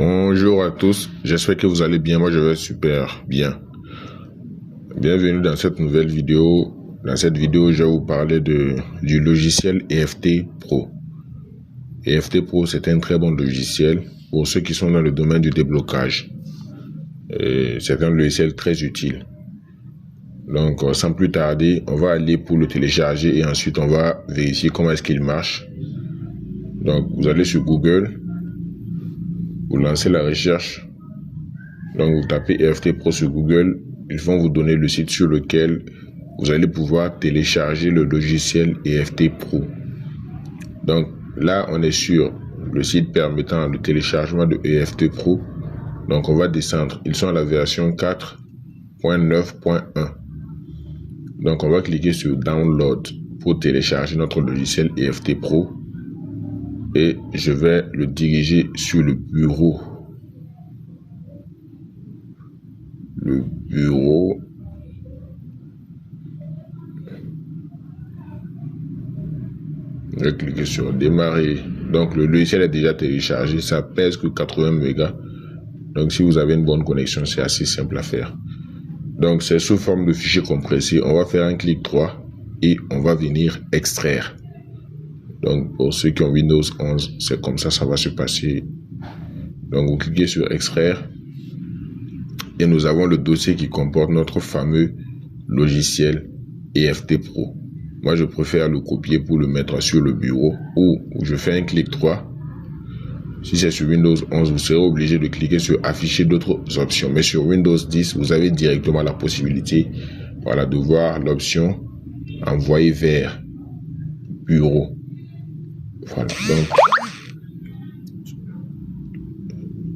Bonjour à tous, j'espère que vous allez bien, moi je vais super bien. Bienvenue dans cette nouvelle vidéo. Dans cette vidéo, je vais vous parler du logiciel EFT Pro. EFT Pro, c'est un très bon logiciel pour ceux qui sont dans le domaine du déblocage. C'est un logiciel très utile. Donc, sans plus tarder, on va aller pour le télécharger et ensuite on va vérifier comment est-ce qu'il marche. Donc, vous allez sur Google, vous lancez la recherche. Donc, vous tapez EFT Pro sur Google. Ils vont vous donner le site sur lequel vous allez pouvoir télécharger le logiciel EFT Pro. Donc, là, on est sur le site permettant le téléchargement de EFT Pro. Donc, on va descendre. Ils sont à la version 4.9.1. Donc, on va cliquer sur Download pour télécharger notre logiciel EFT Pro. Et je vais le diriger sur le bureau. Je vais cliquer sur démarrer. Donc le logiciel est déjà téléchargé, ça pèse que 80 mégas. Donc si vous avez une bonne connexion, c'est assez simple à faire. Donc c'est sous forme de fichier compressé. On va faire un clic droit et on va venir extraire. Donc pour ceux qui ont Windows 11, c'est comme ça va se passer. Donc vous cliquez sur extraire. Et nous avons le dossier qui comporte notre fameux logiciel EFT Pro. Moi, je préfère le copier pour le mettre sur le bureau ou je fais un clic droit. Si c'est sur Windows 11, vous serez obligé de cliquer sur afficher d'autres options. Mais sur Windows 10, vous avez directement la possibilité de voir l'option envoyer vers bureau. Voilà, donc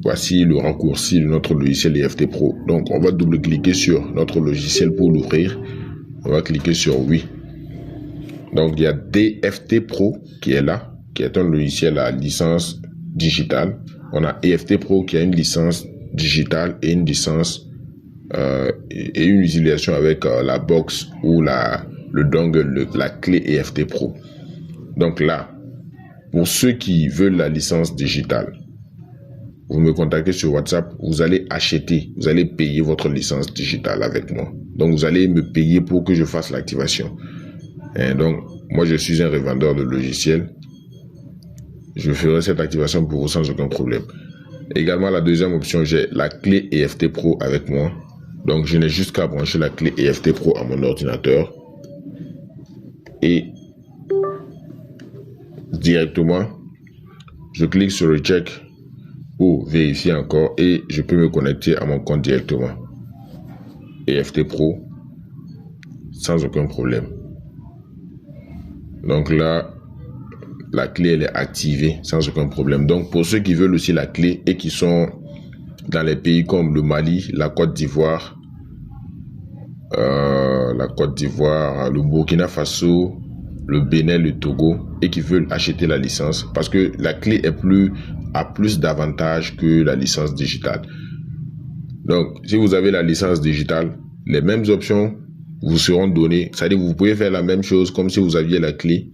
voici le raccourci de notre logiciel EFT Pro. Donc, on va double-cliquer sur notre logiciel pour l'ouvrir. On va cliquer sur oui. Donc, il y a DFT Pro qui est là, qui est un logiciel à licence digitale. On a EFT Pro qui a une licence digitale et une licence et une utilisation avec la box ou le dongle, la clé EFT Pro. Donc là, pour ceux qui veulent la licence digitale, vous me contactez sur WhatsApp, vous allez acheter, vous allez payer votre licence digitale avec moi. Donc, vous allez me payer pour que je fasse l'activation. Et donc, moi, je suis un revendeur de logiciels. Je ferai cette activation pour vous sans aucun problème. Également, la deuxième option, j'ai la clé EFT Pro avec moi. Donc, je n'ai juste qu'à brancher la clé EFT Pro à mon ordinateur. Et directement, je clique sur le check pour vérifier encore et je peux me connecter à mon compte directement. EFT Pro sans aucun problème. Donc là, la clé elle est activée sans aucun problème. Donc pour ceux qui veulent aussi la clé et qui sont dans les pays comme le Mali, la Côte d'Ivoire, le Burkina Faso, le Bénin, le Togo et qui veulent acheter la licence parce que la clé a plus d'avantages que la licence digitale. Donc si vous avez la licence digitale, les mêmes options vous seront données, c'est-à-dire vous pouvez faire la même chose comme si vous aviez la clé,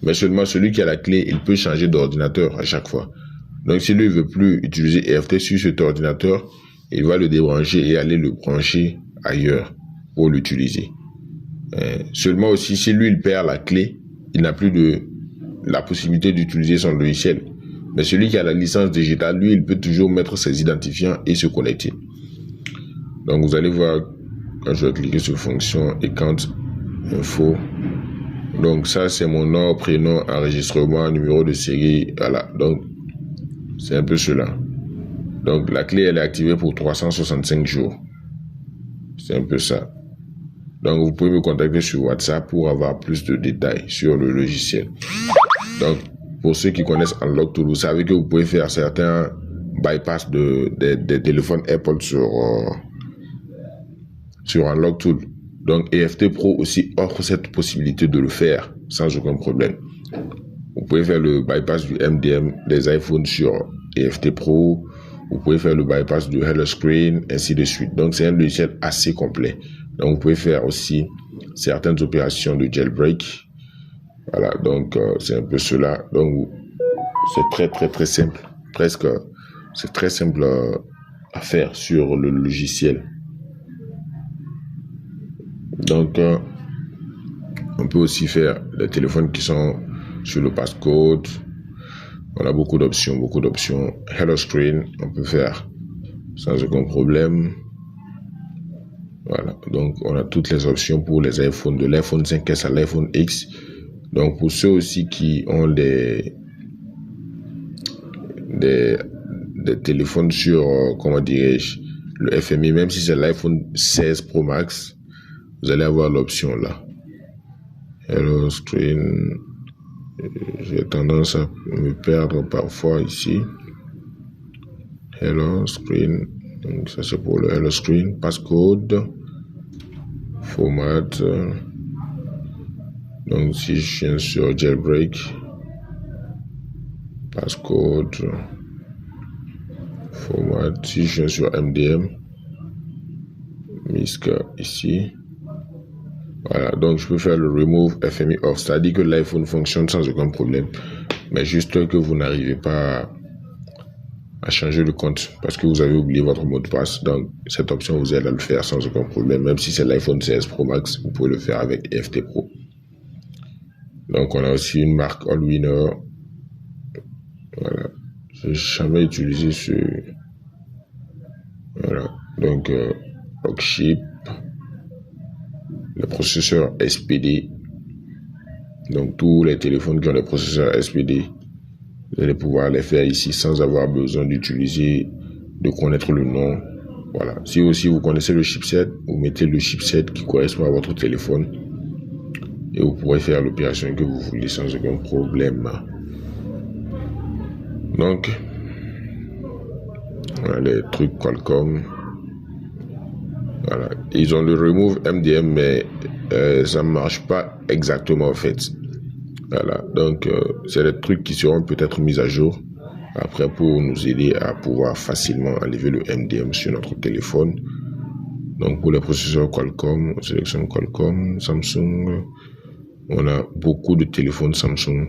mais seulement celui qui a la clé, il peut changer d'ordinateur à chaque fois. Donc si lui ne veut plus utiliser EFT sur cet ordinateur, il va le débrancher et aller le brancher ailleurs pour l'utiliser. Seulement aussi, si lui il perd la clé, il n'a plus la possibilité d'utiliser son logiciel. Mais celui qui a la licence digitale, lui, il peut toujours mettre ses identifiants et se connecter. Donc, vous allez voir, quand je vais cliquer sur fonction et quand info. Donc, ça, c'est mon nom, prénom, enregistrement, numéro de série. Voilà. Donc, c'est un peu cela. Donc, la clé, elle est activée pour 365 jours. C'est un peu ça. Donc, vous pouvez me contacter sur WhatsApp pour avoir plus de détails sur le logiciel. Donc, pour ceux qui connaissent Unlock Tool, vous savez que vous pouvez faire certains bypass des téléphones Apple sur Unlock Tool. Donc, EFT Pro aussi offre cette possibilité de le faire sans aucun problème. Vous pouvez faire le bypass du MDM des iPhones sur EFT Pro. Vous pouvez faire le bypass du Hello Screen, ainsi de suite. Donc, c'est un logiciel assez complet. Donc, vous pouvez faire aussi certaines opérations de jailbreak. Voilà, donc c'est un peu cela. Donc, c'est très simple. Presque C'est très simple à faire sur le logiciel. Donc, on peut aussi faire les téléphones qui sont sur le passcode. On a beaucoup d'options. Hello Screen, on peut faire sans aucun problème. Voilà, donc on a toutes les options pour les iPhones, de l'iPhone 5S à l'iPhone X. Donc pour ceux aussi qui ont des téléphones sur, comment dirais-je, le FMI, même si c'est l'iPhone 16 Pro Max, vous allez avoir l'option là. Hello Screen, j'ai tendance à me perdre parfois ici. Hello Screen, donc ça c'est pour le Hello Screen, passcode, format. Donc si je viens sur jailbreak, passcode, format, si je viens sur MDM, MISCA ici. Voilà, donc je peux faire le remove FMI off, c'est-à-dire que l'iPhone fonctionne sans aucun problème, mais juste que vous n'arrivez pas à changer le compte parce que vous avez oublié votre mot de passe. Donc cette option vous aide à le faire sans aucun problème, même si c'est l'iPhone 16 Pro Max, vous pouvez le faire avec EFT Pro. Donc on a aussi une marque Allwinner. Voilà, j'ai jamais utilisé ce. Voilà, donc Rockchip, le processeur SPD. Donc tous les téléphones qui ont des processeurs SPD, vous allez pouvoir les faire ici sans avoir besoin de connaître le nom. Voilà. Si aussi vous connaissez le chipset, vous mettez le chipset qui correspond à votre téléphone et vous pourrez faire l'opération que vous voulez sans aucun problème. Donc, voilà les trucs Qualcomm. Voilà. Ils ont le remove MDM, mais ça ne marche pas exactement en fait. Voilà, donc c'est des trucs qui seront peut-être mis à jour après pour nous aider à pouvoir facilement enlever le MDM sur notre téléphone. Donc pour les processeurs Qualcomm, on sélectionne Qualcomm, Samsung. On a beaucoup de téléphones Samsung.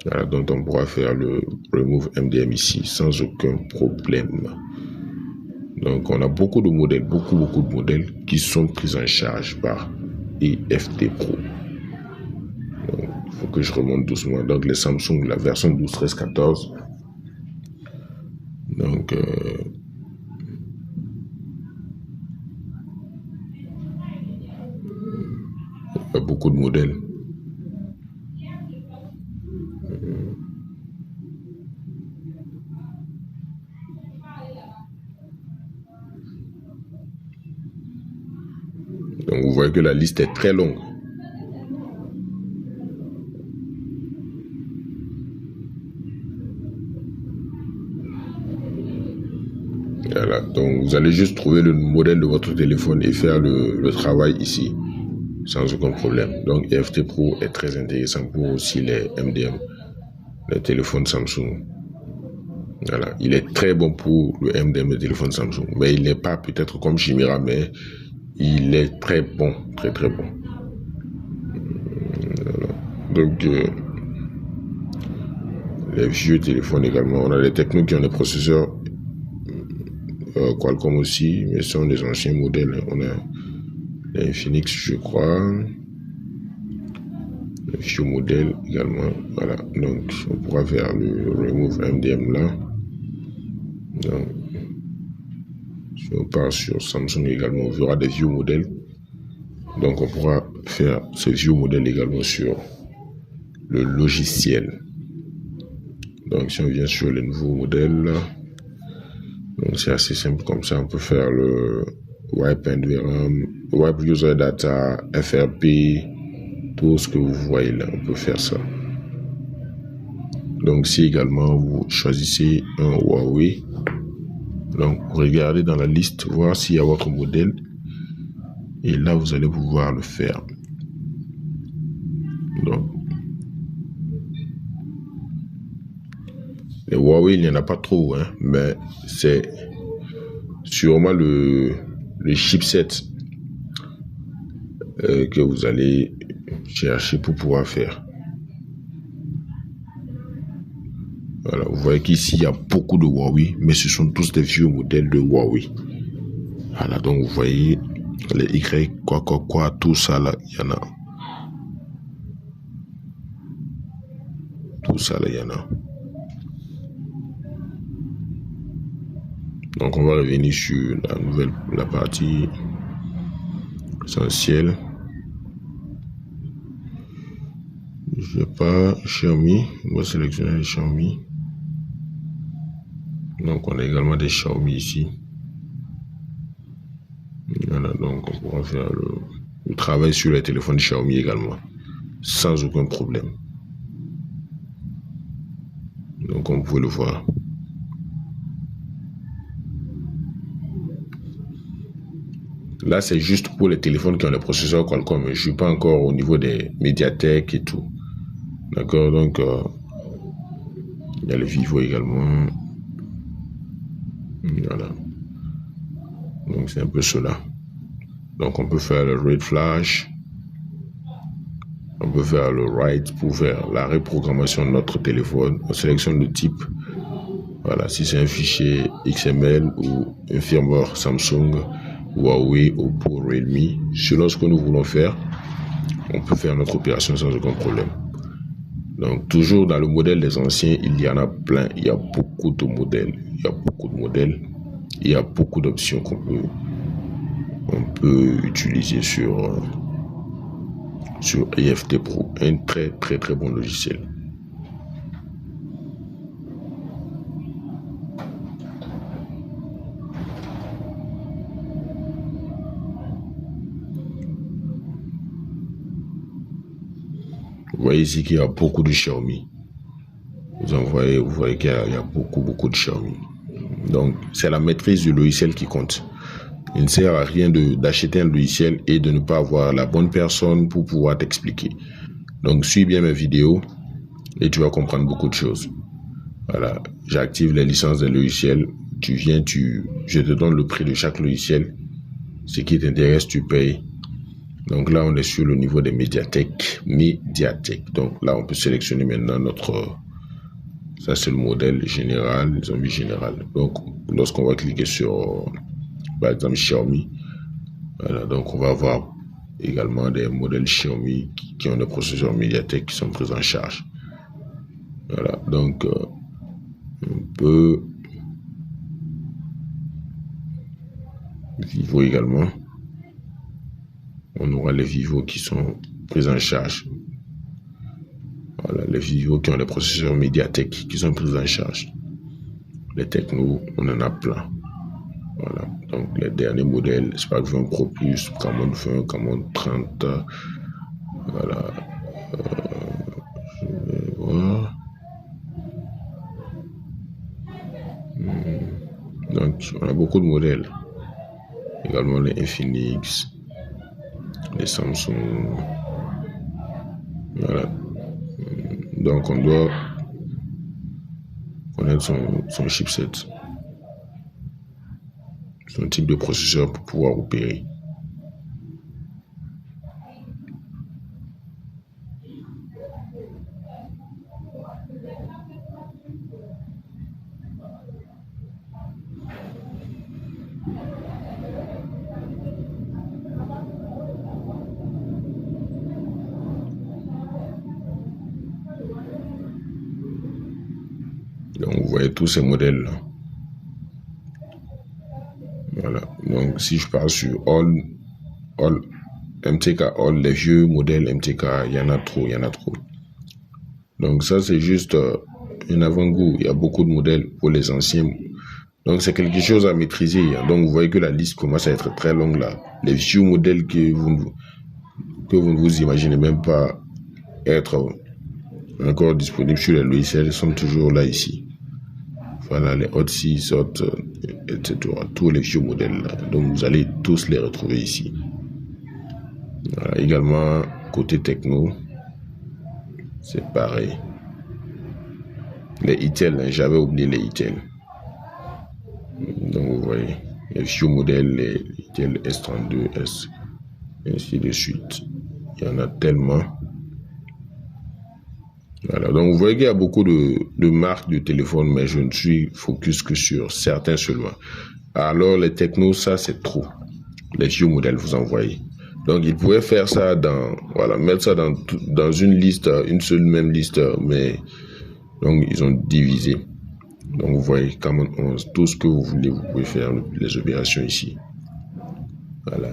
Voilà, donc on pourra faire le remove MDM ici sans aucun problème. Donc on a beaucoup de modèles, beaucoup de modèles qui sont pris en charge par EFT Pro. Donc, il faut que je remonte doucement. Donc les Samsung, la version 12, 13, 14. Donc il y a beaucoup de modèles. Donc vous voyez que la liste est très longue. Voilà, donc vous allez juste trouver le modèle de votre téléphone et faire le travail ici sans aucun problème. Donc EFT Pro est très intéressant pour aussi les MDM, les téléphones Samsung. Voilà, il est très bon pour le MDM des téléphones Samsung, mais il n'est pas peut-être comme Chimera, mais il est très bon, très bon. Voilà. Donc les vieux téléphones également, on a des technos qui ont des processeurs Qualcomm aussi, mais ce sont des anciens modèles. On a l'Infinix, je crois, le vieux modèle également. Voilà, donc on pourra faire le remove MDM là. Donc, si on part sur Samsung également, on verra des vieux modèles. Donc on pourra faire ces vieux modèles également sur le logiciel. Donc si on vient sur les nouveaux modèles, donc c'est assez simple comme ça. On peut faire le wipe NVRAM, wipe user data, FRP, tout ce que vous voyez là, on peut faire ça. Donc si également vous choisissez un Huawei, donc regardez dans la liste, voir s'il y a votre modèle, et là vous allez pouvoir le faire. Donc les Huawei, il n'y en a pas trop, hein, mais c'est sûrement le chipset que vous allez chercher pour pouvoir faire. Voilà, vous voyez qu'ici, il y a beaucoup de Huawei, mais ce sont tous des vieux modèles de Huawei. Voilà, donc vous voyez, les Y, quoi, tout ça là, il y en a. Tout ça là, il y en a. Donc on va revenir sur la partie essentielle. Je vais pas Xiaomi, on va sélectionner les Xiaomi. Donc on a également des Xiaomi ici. Voilà, donc on pourra faire le travail sur les téléphones Xiaomi également, sans aucun problème. Donc comme vous pouvez le voir. Là, c'est juste pour les téléphones qui ont les processeurs Qualcomm. Je ne suis pas encore au niveau des médiathèques et tout. D'accord, donc il y a le Vivo également. Voilà. Donc c'est un peu cela. Donc on peut faire le Red Flash. On peut faire le Write pour faire la reprogrammation de notre téléphone. On sélectionne le type. Voilà, si c'est un fichier XML ou un firmware Samsung, Huawei, Oppo, Realme, selon ce que nous voulons faire, on peut faire notre opération sans aucun problème. Donc toujours dans le modèle des anciens, il y en a plein, il y a beaucoup de modèles, il y a beaucoup d'options qu'on peut utiliser sur IFT Pro, un très bon logiciel. Vous voyez ici qu'il y a beaucoup de Xiaomi. Vous voyez qu'il y a beaucoup de Xiaomi. Donc, c'est la maîtrise du logiciel qui compte. Il ne sert à rien d'acheter un logiciel et de ne pas avoir la bonne personne pour pouvoir t'expliquer. Donc, suis bien mes vidéos et tu vas comprendre beaucoup de choses. Voilà, j'active les licences des logiciels. Je te donne le prix de chaque logiciel. Ce qui t'intéresse, tu payes. Donc là, on est sur le niveau des médiathèques. Donc là, on peut sélectionner maintenant ça, c'est le modèle général. Ils ont mis général. Donc, lorsqu'on va cliquer sur, par exemple, Xiaomi, voilà, donc on va avoir également des modèles Xiaomi qui ont des processeurs médiathèques qui sont pris en charge. Voilà, donc on peut Vivo également. On aura les Vivo qui sont pris en charge. Voilà, les Vivo qui ont les processeurs médiathèques qui sont pris en charge. Les Tecno, on en a plein. Voilà, donc les derniers modèles, Spark 20 Pro Plus, Camon 20, Camon 30. Voilà. Je vais voir. Donc, on a beaucoup de modèles. Également les Infinix, les Samsung. Voilà. Donc, on doit connaître son chipset, son type de processeur pour pouvoir opérer. Donc, vous voyez tous ces modèles-là. Voilà. Donc, si je pars sur All MTK, All, les vieux modèles MTK, il y en a trop. Donc, ça, c'est juste un avant-goût. Il y a beaucoup de modèles pour les anciens. Donc, c'est quelque chose à maîtriser. Donc, vous voyez que la liste commence à être très longue là. Les vieux modèles que vous ne vous imaginez même pas être encore disponibles sur les logiciels sont toujours là ici. Voilà, les Hot 6, etc. Tous les vieux modèles là. Donc, vous allez tous les retrouver ici. Voilà, également, côté techno, c'est pareil. Les Itel, j'avais oublié les Itel. Donc, vous voyez, les vieux modèles, les Itel S32, S, et ainsi de suite. Il y en a tellement. Voilà, donc vous voyez qu'il y a beaucoup de marques de téléphone, mais je ne suis focus que sur certains seulement. Alors les technos, ça c'est trop. Les vieux modèles, vous en voyez. Donc ils pouvaient faire ça mettre ça dans une liste, une seule même liste, mais donc ils ont divisé. Donc vous voyez, comme tout ce que vous voulez, vous pouvez faire les opérations ici. Voilà.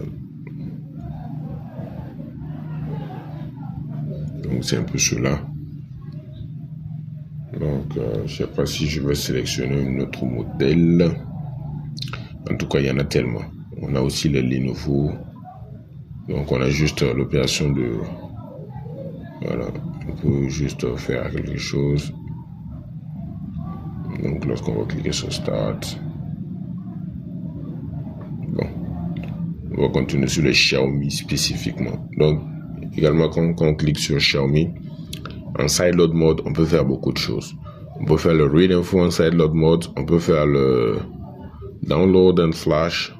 Donc c'est un peu cela. Donc je ne sais pas si je vais sélectionner un autre modèle. En tout cas, il y en a tellement. On a aussi les Lenovo. Donc on a juste l'opération de... Voilà, on peut juste faire quelque chose. Donc lorsqu'on va cliquer sur Start. Bon, on va continuer sur les Xiaomi spécifiquement. Donc également quand on clique sur Xiaomi, en sideload mode, on peut faire beaucoup de choses. On peut faire le read info en sideload mode, on peut faire le download and flash,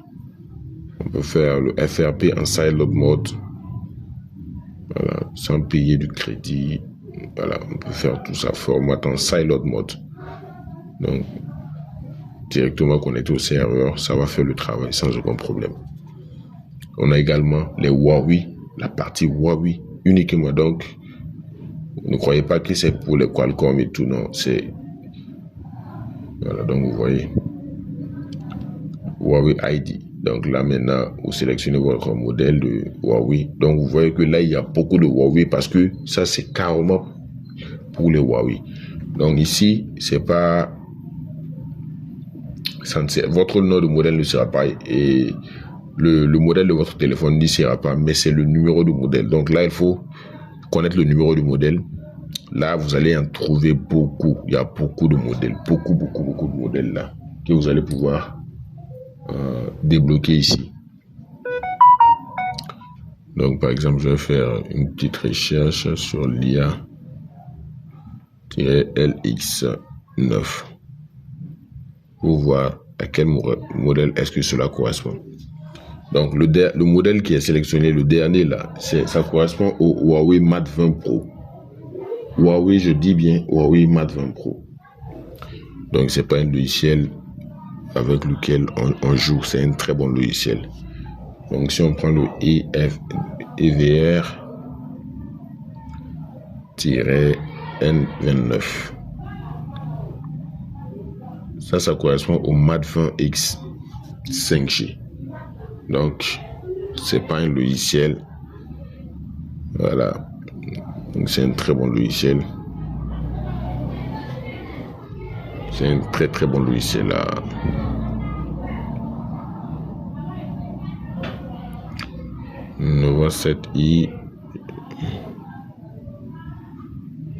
on peut faire le FRP en sideload mode. Voilà, sans payer du crédit. Voilà, on peut faire tout ça format en sideload mode. Donc directement connecté au serveur, ça va faire le travail sans aucun problème. On a également les Huawei, la partie Huawei uniquement. Donc ne croyez pas que c'est pour les Qualcomm et tout, non, c'est... Voilà, donc vous voyez, Huawei ID. Donc là maintenant, vous sélectionnez votre modèle de Huawei. Donc vous voyez que là, il y a beaucoup de Huawei parce que ça, c'est carrément pour les Huawei. Donc ici, c'est pas... Votre nom de modèle ne sera pas... Et le modèle de votre téléphone n'y sera pas, mais c'est le numéro de modèle. Donc là, il faut connaître le numéro du modèle. Là, vous allez en trouver beaucoup. Il y a beaucoup de modèles. Beaucoup de modèles là que vous allez pouvoir débloquer ici. Donc, par exemple, je vais faire une petite recherche sur l'IA-LX9 pour voir à quel modèle est-ce que cela correspond. Donc, le modèle qui est sélectionné, le dernier là, ça correspond au Huawei Mate 20 Pro. Huawei, je dis bien Huawei Mate 20 Pro. Donc, c'est pas un logiciel avec lequel on joue, c'est un très bon logiciel. Donc, si on prend le EVR-N29, ça correspond au Mate 20X 5G. Donc, c'est pas un logiciel. Voilà. Donc, c'est un très bon logiciel. C'est un très bon logiciel là. Nova 7i.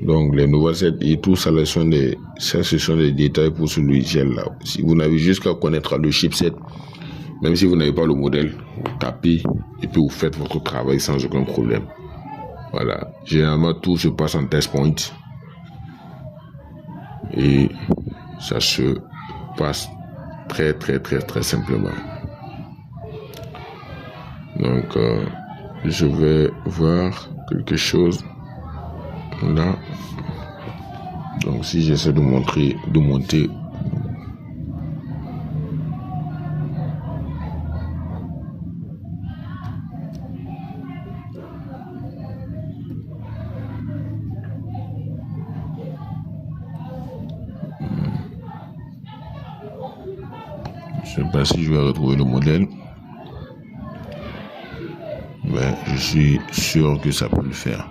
Donc les Nova 7i, tout ça, ce sont des détails pour ce logiciel là. Si vous n'avez juste qu'à connaître le chipset, même si vous n'avez pas le modèle, vous tapez et puis vous faites votre travail sans aucun problème. Voilà. Généralement tout se passe en test point. Et ça se passe très simplement. Donc je vais voir quelque chose là. Donc si j'essaie de monter, je sais pas si je vais retrouver le modèle, mais je suis sûr que ça peut le faire.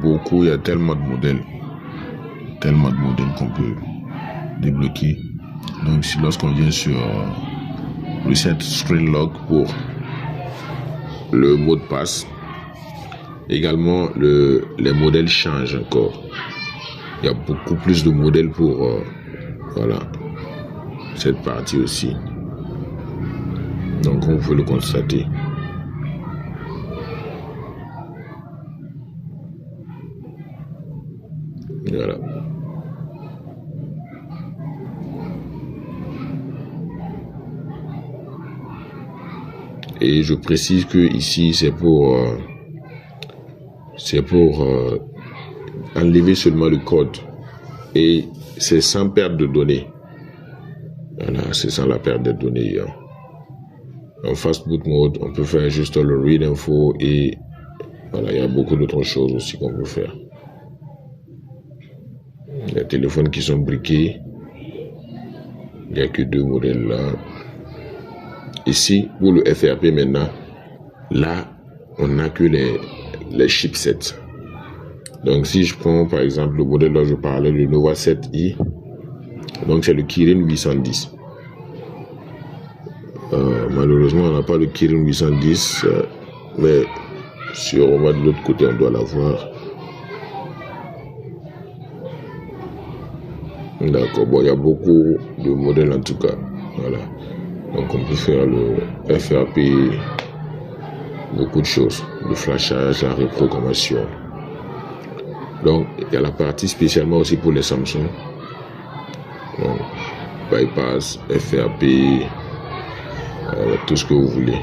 Donc il y a tellement de modèles qu'on peut débloquer. Donc si lorsqu'on vient sur Reset Screen Lock pour le mot de passe, également les modèles changent encore. Il y a beaucoup plus de modèles pour voilà cette partie aussi. Donc, comme vous pouvez le constater. Voilà. Et je précise que ici, c'est pour enlever seulement le code. Et c'est sans perte de données. Voilà, c'est sans la perte de données. En fast boot mode, on peut faire juste le read info et voilà, il y a beaucoup d'autres choses aussi qu'on peut faire. Les téléphones qui sont briqués, il n'y a que 2 modèles là. Ici, pour le FRP maintenant, là, on n'a que les chipsets. Donc, si je prends par exemple le modèle dont je parlais, le Nova 7i, donc c'est le Kirin 810. Malheureusement, on n'a pas le Kirin 810, mais sur au moins de l'autre côté, on doit l'avoir. D'accord, bon, il y a beaucoup de modèles en tout cas. Voilà. Donc, on peut faire le FRP, beaucoup de choses, le flashage, la reprogrammation. Donc, il y a la partie spécialement aussi pour les Samsung. Donc, bypass, FRP, tout ce que vous voulez.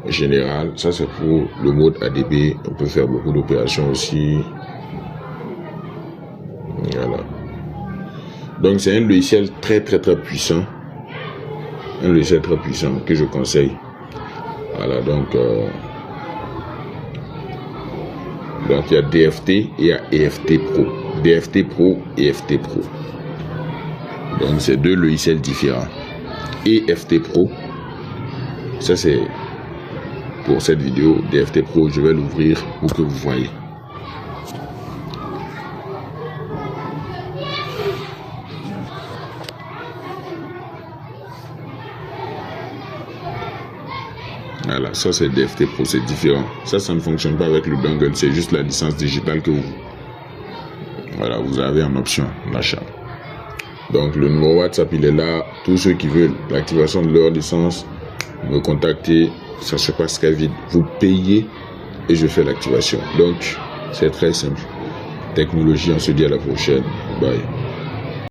En général, ça c'est pour le mode ADB. On peut faire beaucoup d'opérations aussi. Voilà. Donc, c'est un logiciel très puissant. Un logiciel très puissant que je conseille. Voilà, donc il y a DFT et il y a EFT Pro. DFT Pro et EFT Pro. Donc, c'est 2 logiciels différents. EFT Pro, ça c'est pour cette vidéo. DFT Pro, je vais l'ouvrir pour que vous voyez. Voilà, ça c'est DFT Pro, c'est différent. Ça ne fonctionne pas avec le dongle, c'est juste la licence digitale que vous avez en option d'achat. Donc le numéro WhatsApp il est là. Tous ceux qui veulent l'activation de leur licence, me contacter. Ça se passe très vite. Vous payez et je fais l'activation. Donc c'est très simple. Technologie, on se dit à la prochaine. Bye.